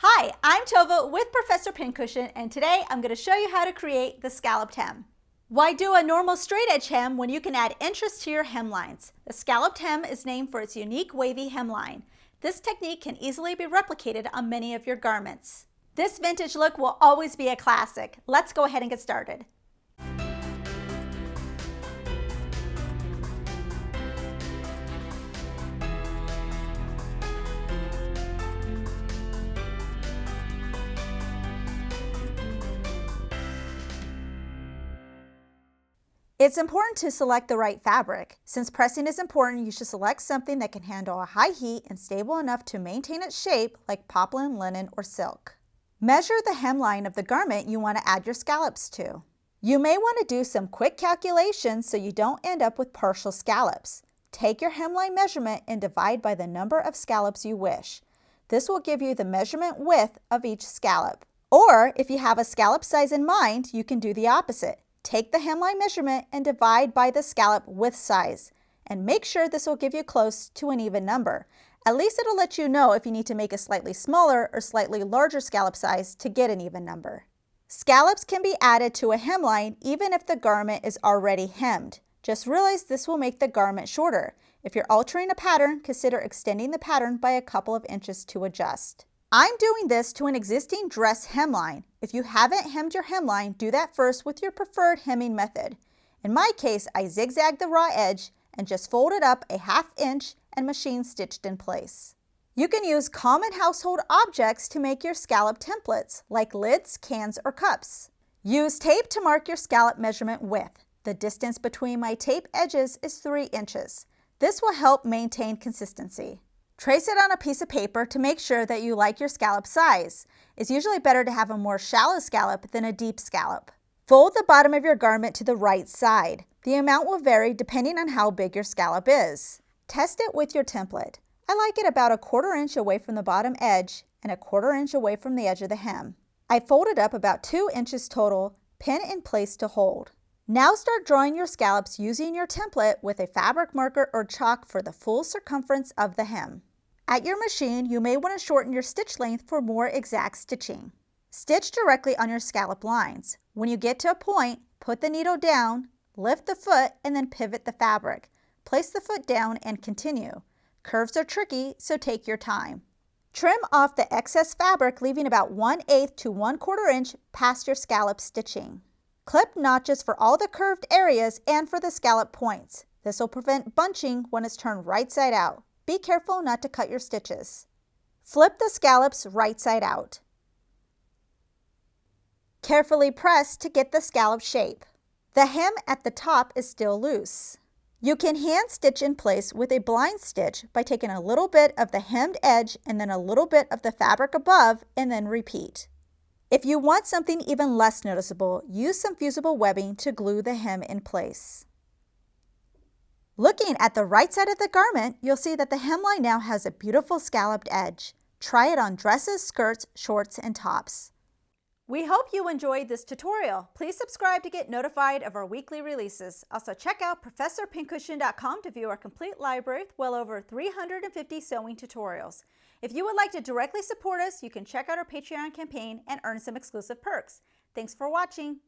Hi, I'm Tova with Professor Pincushion, and today I'm going to show you how to create the scalloped hem. Why do a normal straight edge hem when you can add interest to your hemlines? The scalloped hem is named for its unique wavy hemline. This technique can easily be replicated on many of your garments. This vintage look will always be a classic. Let's go ahead and get started. It's important to select the right fabric. Since pressing is important, you should select something that can handle a high heat and stable enough to maintain its shape, like poplin, linen, or silk. Measure the hemline of the garment you want to add your scallops to. You may want to do some quick calculations so you don't end up with partial scallops. Take your hemline measurement and divide by the number of scallops you wish. This will give you the measurement width of each scallop. Or if you have a scallop size in mind, you can do the opposite. Take the hemline measurement and divide by the scallop width size, and make sure this will give you close to an even number. At least it'll let you know if you need to make a slightly smaller or slightly larger scallop size to get an even number. Scallops can be added to a hemline even if the garment is already hemmed. Just realize this will make the garment shorter. If you're altering a pattern, consider extending the pattern by a couple of inches to adjust. I'm doing this to an existing dress hemline. If you haven't hemmed your hemline, do that first with your preferred hemming method. In my case, I zigzagged the raw edge and just folded up a ½ inch and machine stitched in place. You can use common household objects to make your scallop templates, like lids, cans, or cups. Use tape to mark your scallop measurement width. The distance between my tape edges is 3 inches. This will help maintain consistency. Trace it on a piece of paper to make sure that you like your scallop size. It's usually better to have a more shallow scallop than a deep scallop. Fold the bottom of your garment to the right side. The amount will vary depending on how big your scallop is. Test it with your template. I like it about a ½ inch away from the bottom edge and a ½ inch away from the edge of the hem. I folded up about 2 inches total, pin in place to hold. Now start drawing your scallops using your template with a fabric marker or chalk for the full circumference of the hem. At your machine, you may want to shorten your stitch length for more exact stitching. Stitch directly on your scallop lines. When you get to a point, put the needle down, lift the foot, and then pivot the fabric. Place the foot down and continue. Curves are tricky, so take your time. Trim off the excess fabric, leaving about 1/8 to 1/4 inch past your scallop stitching. Clip notches for all the curved areas and for the scallop points. This will prevent bunching when it's turned right side out. Be careful not to cut your stitches. Flip the scallops right side out. Carefully press to get the scallop shape. The hem at the top is still loose. You can hand stitch in place with a blind stitch by taking a little bit of the hemmed edge and then a little bit of the fabric above and then repeat. If you want something even less noticeable, use some fusible webbing to glue the hem in place. Looking at the right side of the garment, you'll see that the hemline now has a beautiful scalloped edge. Try it on dresses, skirts, shorts, and tops. We hope you enjoyed this tutorial. Please subscribe to get notified of our weekly releases. Also check out ProfessorPincushion.com to view our complete library with well over 350 sewing tutorials. If you would like to directly support us, you can check out our Patreon campaign and earn some exclusive perks. Thanks for watching.